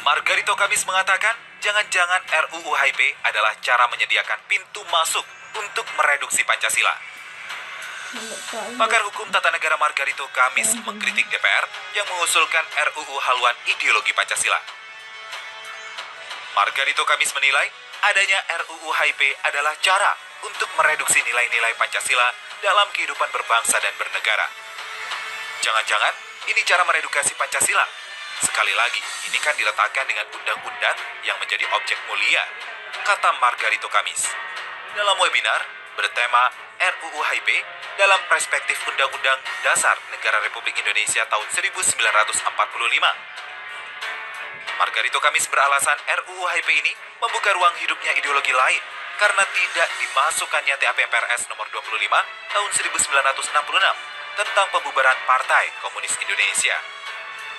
Margarito Kamis mengatakan, jangan-jangan RUU HIP adalah cara menyediakan pintu masuk untuk mereduksi Pancasila. Pakar hukum tata negara Margarito Kamis mengkritik DPR yang mengusulkan RUU haluan ideologi Pancasila. Margarito Kamis menilai, adanya RUU HIP adalah cara untuk mereduksi nilai-nilai Pancasila dalam kehidupan berbangsa dan bernegara. Jangan-jangan ini cara meredukasi Pancasila. Sekali lagi, ini kan diletakkan dengan undang-undang yang menjadi objek mulia, kata Margarito Kamis. Dalam webinar bertema RUU HIP dalam perspektif Undang-Undang Dasar Negara Republik Indonesia tahun 1945. Margarito Kamis beralasan RUU HIP ini membuka ruang hidupnya ideologi lain karena tidak dimasukkannya TAP MPRS nomor 25 tahun 1966 tentang pembubaran Partai Komunis Indonesia.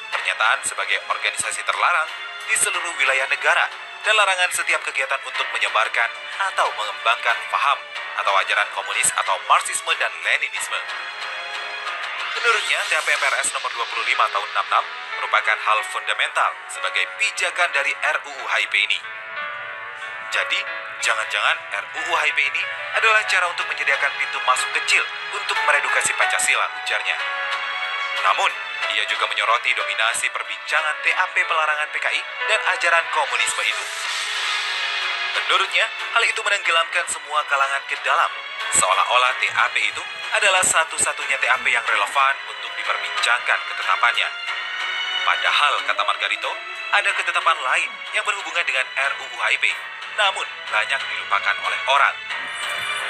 Pernyataan sebagai organisasi terlarang di seluruh wilayah negara dan larangan setiap kegiatan untuk menyebarkan atau mengembangkan paham atau ajaran komunis atau Marxisme dan Leninisme. Menurutnya, TAP MPRS nomor 25 tahun 66 merupakan hal fundamental sebagai pijakan dari RUU HIP ini. Jadi, jangan-jangan RUU HIP ini adalah cara untuk menyediakan pintu masuk kecil untuk meredukasi Pancasila, ujarnya. Namun, ia juga menyoroti dominasi perbincangan TAP pelarangan PKI dan ajaran komunisme itu. Menurutnya, hal itu menenggelamkan semua kalangan ke dalam, seolah-olah TAP itu adalah satu-satunya TAP yang relevan untuk diperbincangkan ketetapannya. Padahal, kata Margarito, ada ketetapan lain yang berhubungan dengan RUU HIP, namun banyak dilupakan oleh orang,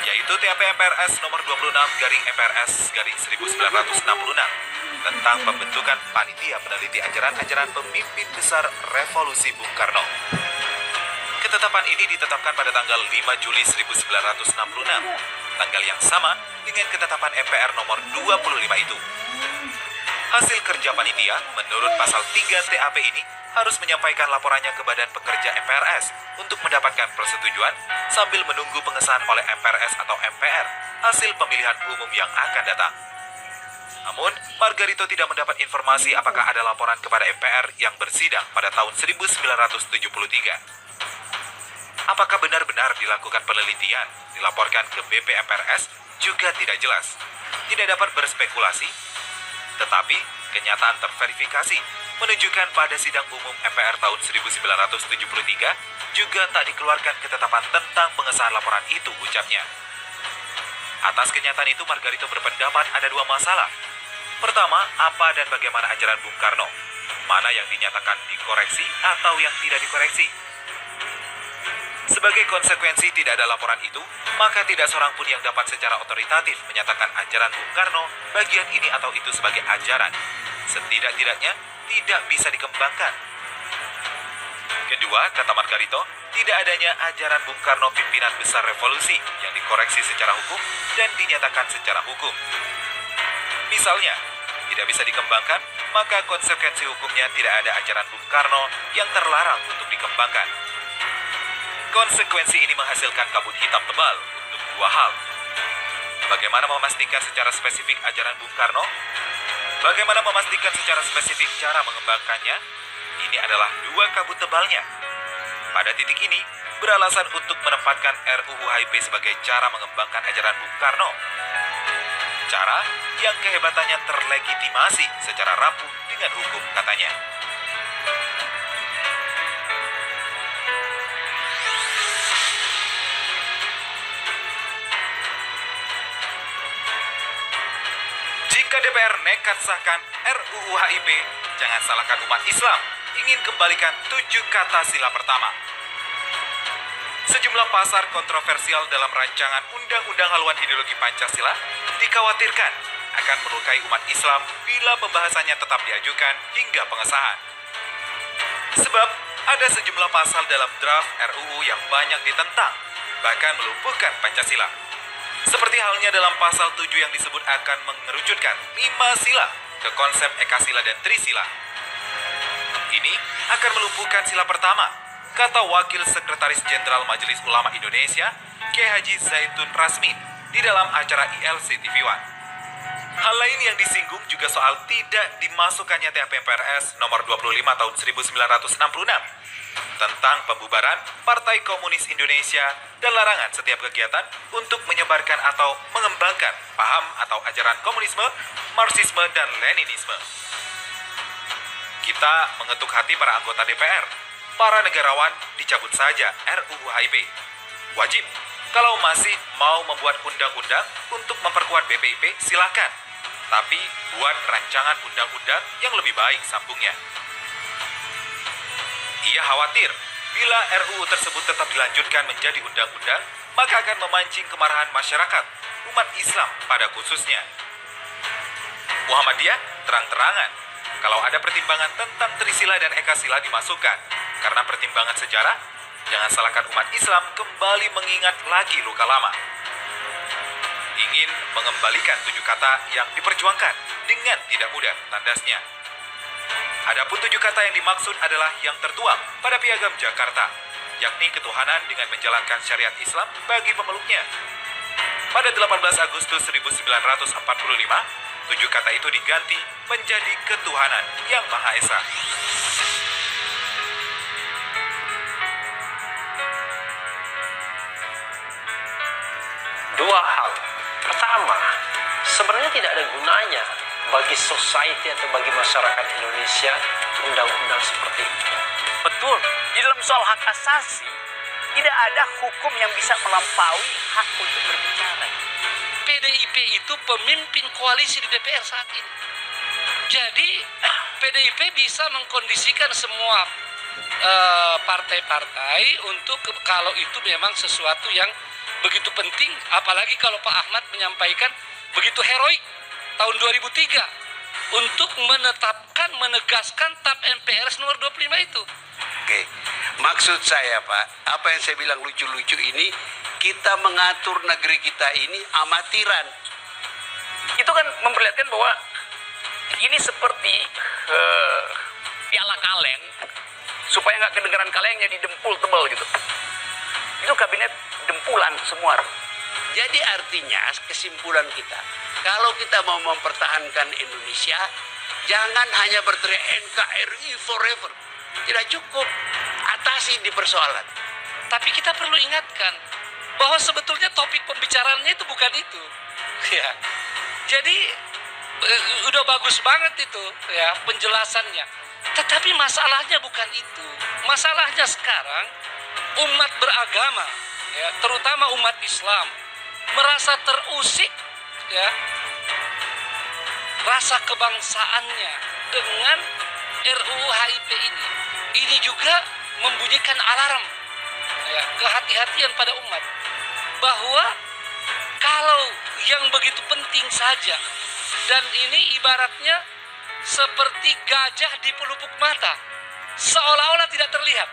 yaitu TAP MPRS nomor 26/MPRS/1966 tentang pembentukan panitia peneliti ajaran-ajaran pemimpin besar revolusi Bung Karno. Ketetapan ini ditetapkan pada tanggal 5 Juli 1966, tanggal yang sama dengan ketetapan MPR nomor 25 itu. Hasil kerja panitia, menurut pasal 3 TAP ini, harus menyampaikan laporannya ke Badan Pekerja MPRS untuk mendapatkan persetujuan sambil menunggu pengesahan oleh MPRS atau MPR hasil pemilihan umum yang akan datang. Namun, Margarito tidak mendapat informasi apakah ada laporan kepada MPR yang bersidang pada tahun 1973. Apakah benar-benar dilakukan penelitian, dilaporkan ke BP MPRS, juga tidak jelas. Tidak dapat berspekulasi, tetapi kenyataan terverifikasi menunjukkan pada sidang umum MPR tahun 1973 juga tak dikeluarkan ketetapan tentang pengesahan laporan itu, ucapnya. Atas kenyataan itu, Margarito berpendapat ada dua masalah. Pertama, apa dan bagaimana ajaran Bung Karno? Mana yang dinyatakan dikoreksi atau yang tidak dikoreksi? Sebagai konsekuensi tidak ada laporan itu, maka tidak seorang pun yang dapat secara otoritatif menyatakan ajaran Bung Karno bagian ini atau itu sebagai ajaran. Setidak-tidaknya tidak bisa dikembangkan. Kedua, kata Margarito, tidak adanya ajaran Bung Karno pimpinan besar revolusi yang dikoreksi secara hukum dan dinyatakan secara hukum. Misalnya, tidak bisa dikembangkan, maka konsekuensi hukumnya tidak ada ajaran Bung Karno yang terlarang untuk dikembangkan. Konsekuensi ini menghasilkan kabut hitam tebal untuk dua hal. Bagaimana memastikan secara spesifik ajaran Bung Karno? Bagaimana memastikan secara spesifik cara mengembangkannya? Ini adalah dua kabut tebalnya. Pada titik ini, beralasan untuk menempatkan RUU HIP sebagai cara mengembangkan ajaran Bung Karno. Cara yang kehebatannya terlegitimasi secara rapuh dengan hukum, katanya. Jika DPR nekat sahkan RUU HIP, jangan salahkan umat Islam ingin kembalikan 7 kata sila pertama. Sejumlah pasar kontroversial dalam rancangan Undang-Undang Haluan Ideologi Pancasila dikhawatirkan akan melukai umat Islam bila pembahasannya tetap diajukan hingga pengesahan. Sebab ada sejumlah pasal dalam draft RUU yang banyak ditentang, bahkan melumpuhkan Pancasila. Seperti halnya dalam pasal 7 yang disebut akan mengerucutkan 5 sila ke konsep Ekasila dan Trisila. Ini akan melumpuhkan sila pertama, kata Wakil Sekretaris Jenderal Majelis Ulama Indonesia, Kiai Haji Zaitun Rasmin, di dalam acara ILC TV One. Hal lain yang disinggung juga soal tidak dimasukkannya TAP MPRS nomor 25 tahun 1966 tentang pembubaran Partai Komunis Indonesia dan larangan setiap kegiatan untuk menyebarkan atau mengembangkan paham atau ajaran komunisme, Marxisme, dan Leninisme. Kita mengetuk hati para anggota DPR, para negarawan dicabut saja RUU HIP. Wajib, kalau masih mau membuat undang-undang untuk memperkuat BPIP, silakan. Tapi buat rancangan undang-undang yang lebih baik sambungnya. Ia khawatir bila RUU tersebut tetap dilanjutkan menjadi undang-undang, maka akan memancing kemarahan masyarakat, umat Islam pada khususnya. Muhammadiyah terang-terangan kalau ada pertimbangan tentang Trisila dan Ekasila dimasukkan. Karena pertimbangan sejarah, jangan salahkan umat Islam kembali mengingat lagi luka lama. Ingin mengembalikan 7 kata yang diperjuangkan dengan tidak mudah, tandasnya. Adapun 7 kata yang dimaksud adalah yang tertuang pada Piagam Jakarta, yakni ketuhanan dengan menjalankan syariat Islam bagi pemeluknya. Pada 18 Agustus 1945, 7 kata itu diganti menjadi ketuhanan yang Maha Esa. Dua hal. Pertama, sebenarnya tidak ada gunanya bagi society atau bagi masyarakat Indonesia undang-undang seperti itu. Betul, di dalam soal hak asasi tidak ada hukum yang bisa melampaui hak untuk berbicara. PDIP itu pemimpin koalisi di DPR saat ini. Jadi PDIP bisa mengkondisikan semua partai-partai untuk kalau itu memang sesuatu yang begitu penting, apalagi kalau Pak Ahmad menyampaikan begitu heroik tahun 2003 untuk menetapkan, menegaskan TAP MPRS nomor 25 itu. Oke, maksud saya Pak, apa yang saya bilang lucu-lucu ini, kita mengatur negeri kita ini amatiran. Itu kan memperlihatkan bahwa ini seperti piala kaleng, supaya nggak kedengaran kalengnya di dempul tebal gitu. Itu kabinet dempulan semua. Jadi artinya kesimpulan kita, kalau kita mau mempertahankan Indonesia, jangan hanya berteriak NKRI forever. Tidak cukup, atasi di persoalan. Tapi kita perlu ingatkan bahwa sebetulnya topik pembicaraannya itu bukan itu. Ya. Jadi udah bagus banget itu ya penjelasannya. Tetapi masalahnya bukan itu. Masalahnya sekarang umat beragama, ya, terutama umat Islam, merasa terusik, ya, rasa kebangsaannya dengan RUU HIP ini. Ini juga membunyikan alarm, ya, kehati-hatian pada umat bahwa kalau yang begitu penting saja, dan ini ibaratnya seperti gajah di pelupuk mata, seolah-olah tidak terlihat.